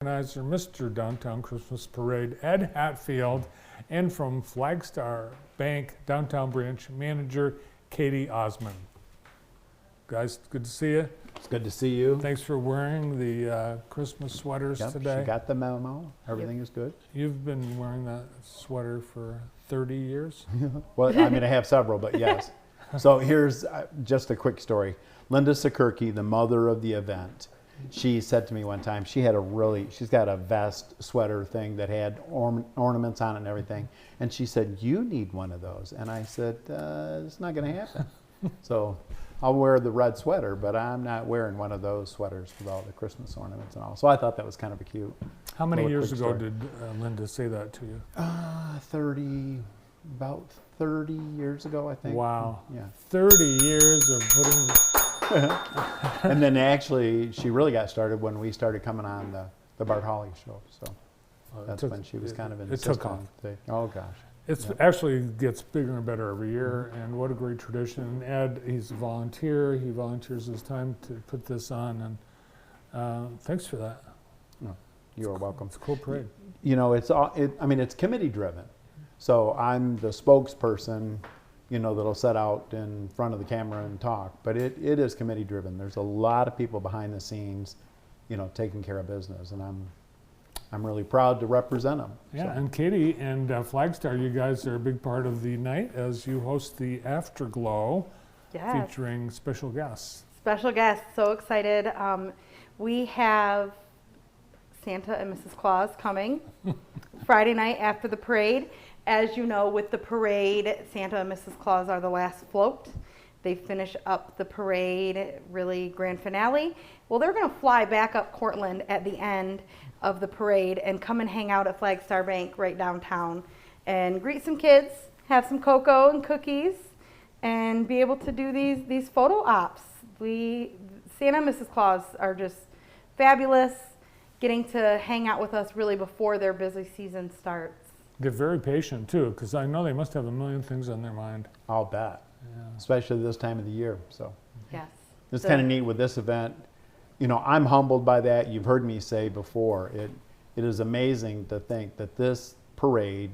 Organizer, Mr. Downtown Christmas Parade, Ed Hatfield, and from Flagstar Bank Downtown Branch Manager, Katie Osman. Guys, good to see you. It's good to see you. Thanks for wearing the Christmas sweaters today. She got the memo. Everything is good. You've been wearing that sweater for 30 years? Well, I mean, I have several, but yes. So here's just a quick story. Linda Sakurki, the mother of the event, she said to me one time, she's got a vest sweater thing that had ornaments on it and everything. And she said, you need one of those. And I said, it's not going to happen. So I'll wear the red sweater, but I'm not wearing one of those sweaters with all the Christmas ornaments and all. So I thought that was kind of a cute. How many years ago did Linda say that to you? About 30 years ago, I think. Wow. Yeah. 30 years of putting... And then actually, she really got started when we started coming on the Bart Hawley show. So that's when she was kind of in. It took off. Oh gosh. It's actually gets bigger and better every year, and what a great tradition. Ed, he's a volunteer. He volunteers his time to put this on, and thanks for that. No, you're welcome. It's a cool parade. You know, it's committee driven. So I'm the spokesperson, that'll set out in front of the camera and talk. But it is committee driven. There's a lot of people behind the scenes, taking care of business, and I'm really proud to represent them. Yeah, so. And Katie and Flagstar, you guys are a big part of the night as you host the Afterglow, featuring special guests. Special guests, so excited. We have Santa and Mrs. Claus coming Friday night after the parade. As you know, with the parade, Santa and Mrs. Claus are the last float. They finish up the parade, really grand finale. Well, they're going to fly back up Cortland at the end of the parade and come and hang out at Flagstar Bank right downtown and greet some kids, have some cocoa and cookies, and be able to do these photo ops. Santa and Mrs. Claus are just fabulous, getting to hang out with us really before their busy season starts. They're very patient too, because I know they must have a million things on their mind. I'll bet, especially this time of the year. So yes, it's kind of neat with this event. I'm humbled by that. You've heard me say before, it is amazing to think that this parade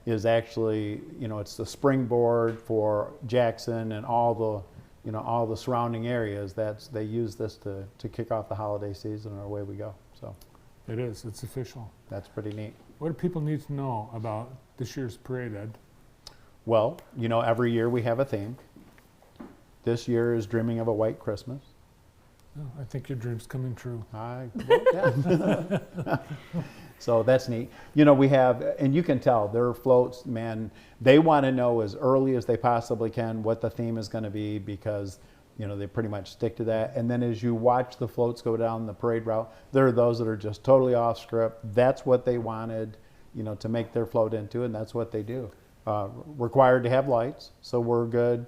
is actually, it's the springboard for Jackson and all the surrounding areas. They use this to kick off the holiday season, and away we go. So it is. It's official. That's pretty neat. What do people need to know about this year's parade, Ed? Well, every year we have a theme. This year is Dreaming of a White Christmas. Oh, I think your dream's coming true. So that's neat. We have, and you can tell, their floats, man, they want to know as early as they possibly can what the theme is going to be, because they pretty much stick to that. And then as you watch the floats go down the parade route, there are those that are just totally off script. That's what they wanted, to make their float into, and that's what they do. Required to have lights, so we're good.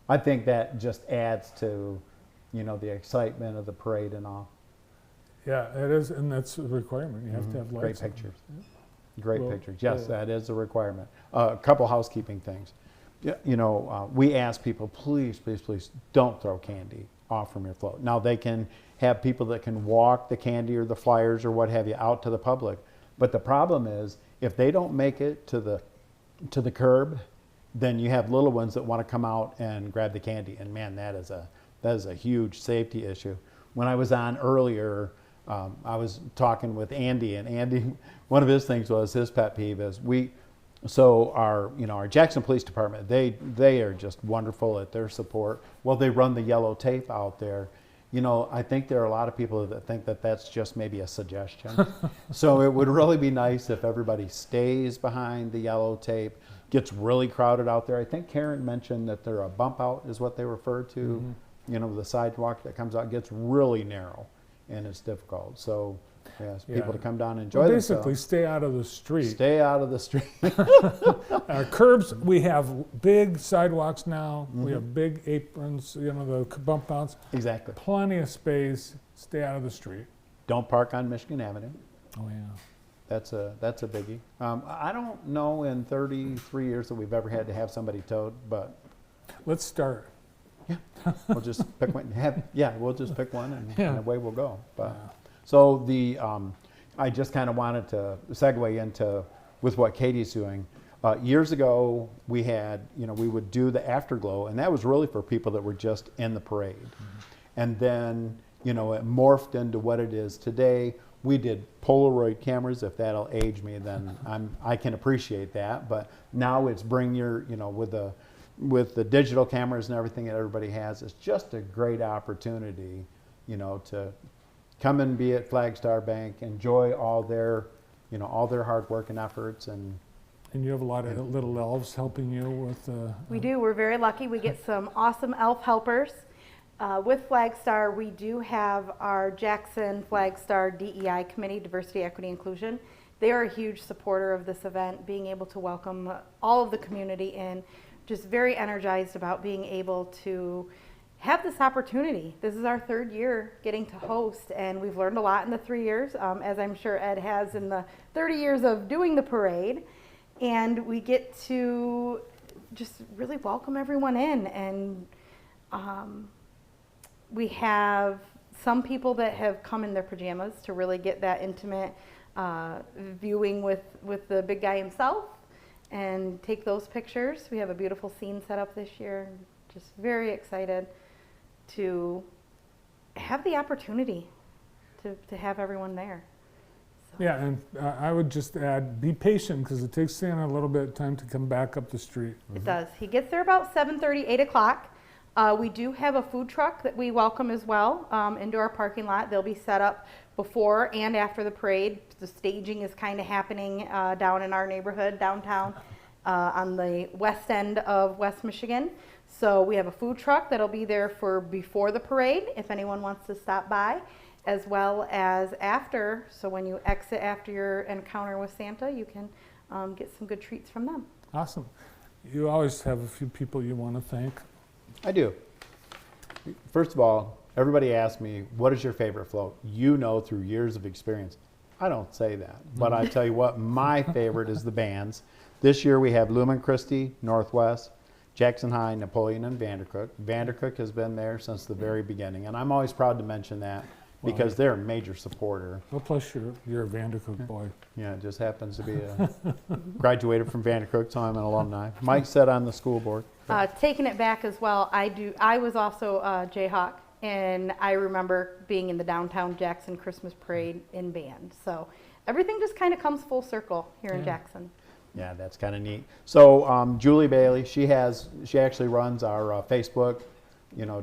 I think that just adds to, the excitement of the parade and all. Yeah, it is, and that's a requirement. You have to have lights. Great pictures. Great pictures. Yes, that is a requirement. A couple housekeeping things. We ask people, please, please, please don't throw candy off from your float. Now, they can have people that can walk the candy or the flyers or what have you out to the public. But the problem is, if they don't make it to the curb, then you have little ones that want to come out and grab the candy. And man, that is a huge safety issue. When I was on earlier, I was talking with Andy, and Andy, one of his things was, his pet peeve is our Jackson Police Department, they are just wonderful at their support. Well, they run the yellow tape out there. I think there are a lot of people that think that that's just maybe a suggestion. So it would really be nice if everybody stays behind the yellow tape, gets really crowded out there. I think Karen mentioned that there a bump out is what they refer to. The sidewalk that comes out gets really narrow, and it's difficult. So yes, people to come down and enjoy themselves. Basically, stay out of the street. Stay out of the street. Curbs, we have big sidewalks now. We have big aprons, the bump outs. Exactly. Plenty of space. Stay out of the street. Don't park on Michigan Avenue. Oh, yeah. That's a biggie. I don't know in 33 years that we've ever had to have somebody towed, but... Let's start. Yeah. we'll just pick one. We'll just pick one Yeah. and away we'll go. But so I just kind of wanted to segue into with what Katie's doing. Years ago, we had, we would do the afterglow, and that was really for people that were just in the parade. And then, it morphed into what it is today. We did Polaroid cameras. If that'll age me, then I can appreciate that. But now it's bring your, with the digital cameras and everything that everybody has, it's just a great opportunity, to come and be at Flagstar Bank, enjoy all their hard work and efforts. And you have a lot of little elves helping you with. We do. We're very lucky. We get some awesome elf helpers. With Flagstar, we do have our Jackson Flagstar DEI Committee, Diversity, Equity, Inclusion. They are a huge supporter of this event, being able to welcome all of the community in. Just very energized about being able to have this opportunity. This is our third year getting to host, and we've learned a lot in the 3 years, as I'm sure Ed has in the 30 years of doing the parade. And we get to just really welcome everyone in. And we have some people that have come in their pajamas to really get that intimate viewing with the big guy himself and take those pictures. We have a beautiful scene set up this year. Just very excited to have the opportunity to have everyone there. So. Yeah, and I would just add, be patient, because it takes Santa a little bit of time to come back up the street. It does. He gets there about 7:30, 8 o'clock. We do have a food truck that we welcome as well into our parking lot. They'll be set up before and after the parade. The staging is kind of happening down in our neighborhood, downtown, on the west end of West Michigan. So we have a food truck that'll be there for before the parade, if anyone wants to stop by, as well as after. So when you exit after your encounter with Santa, you can get some good treats from them. Awesome. You always have a few people you want to thank. I do. First of all, everybody asks me, what is your favorite float? Through years of experience, I don't say that. But I tell you what, my favorite is the bands. This year we have Lumen Christi, Northwest, Jackson High, Napoleon, and Vandercook. Vandercook has been there since the very beginning, and I'm always proud to mention that because they're a major supporter. Well, plus you're a Vandercook boy. Yeah, it just happens to be graduated from Vandercook, so I'm an alumni. Mike sat on the school board. Taking it back as well, I was also a Jayhawk, and I remember being in the downtown Jackson Christmas parade in band. So everything just kind of comes full circle here in Jackson. Yeah, that's kind of neat. So Julie Bailey, she actually runs our Facebook,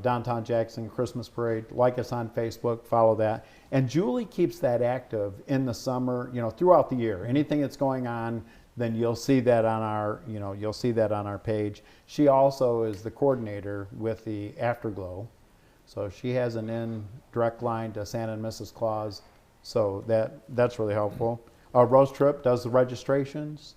Downtown Jackson Christmas Parade. Like us on Facebook, follow that. And Julie keeps that active in the summer, throughout the year. Anything that's going on, then you'll see that on our page. She also is the coordinator with the Afterglow. So she has an direct line to Santa and Mrs. Claus. So that's really helpful. Rose Tripp does the registrations.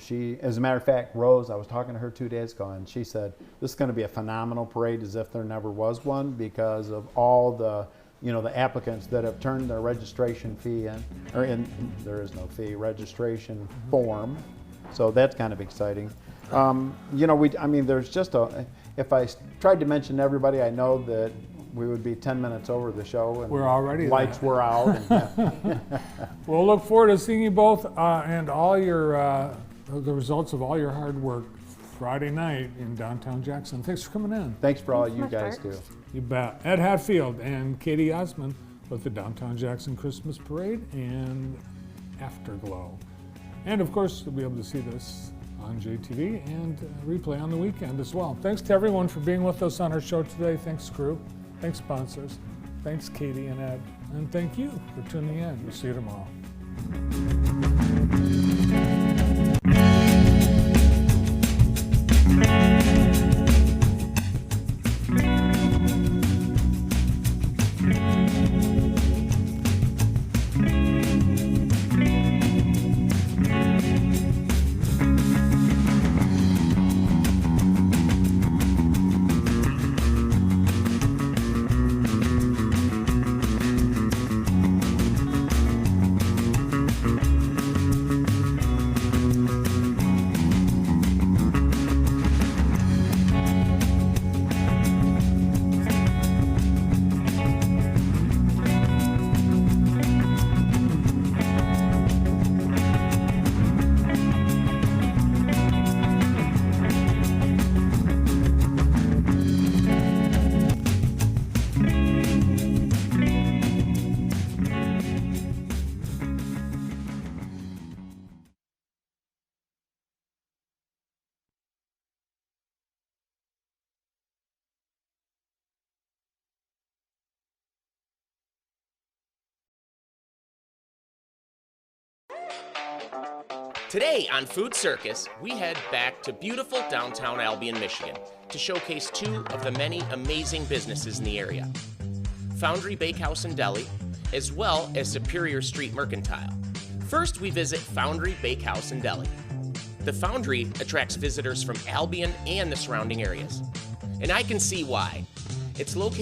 She, as a matter of fact, Rose, I was talking to her 2 days ago, and she said, this is going to be a phenomenal parade as if there never was one because of all the, the applicants that have turned their registration fee in, there is no fee, registration form. So that's kind of exciting. There's just if I tried to mention everybody, I know that we would be 10 minutes over the show, and we're already lights were out. And, We'll look forward to seeing you both and all your the results of all your hard work Friday night in downtown Jackson. Thanks for coming in. Thanks for all Thanks so you much, guys Bart. do. You bet. Ed Hatfield and Katie Osmond with the Downtown Jackson Christmas Parade and Afterglow. And of course, you'll be able to see this on JTV and replay on the weekend as well. Thanks to everyone for being with us on our show today. Thanks, crew. Thanks, sponsors. Thanks, Katie and Ed. And thank you for tuning in. We'll see you tomorrow. Today on Food Circus, we head back to beautiful downtown Albion, Michigan to showcase two of the many amazing businesses in the area. Foundry Bakehouse and Deli, as well as Superior Street Mercantile. First, we visit Foundry Bakehouse and Deli. The Foundry attracts visitors from Albion and the surrounding areas, and I can see why. It's located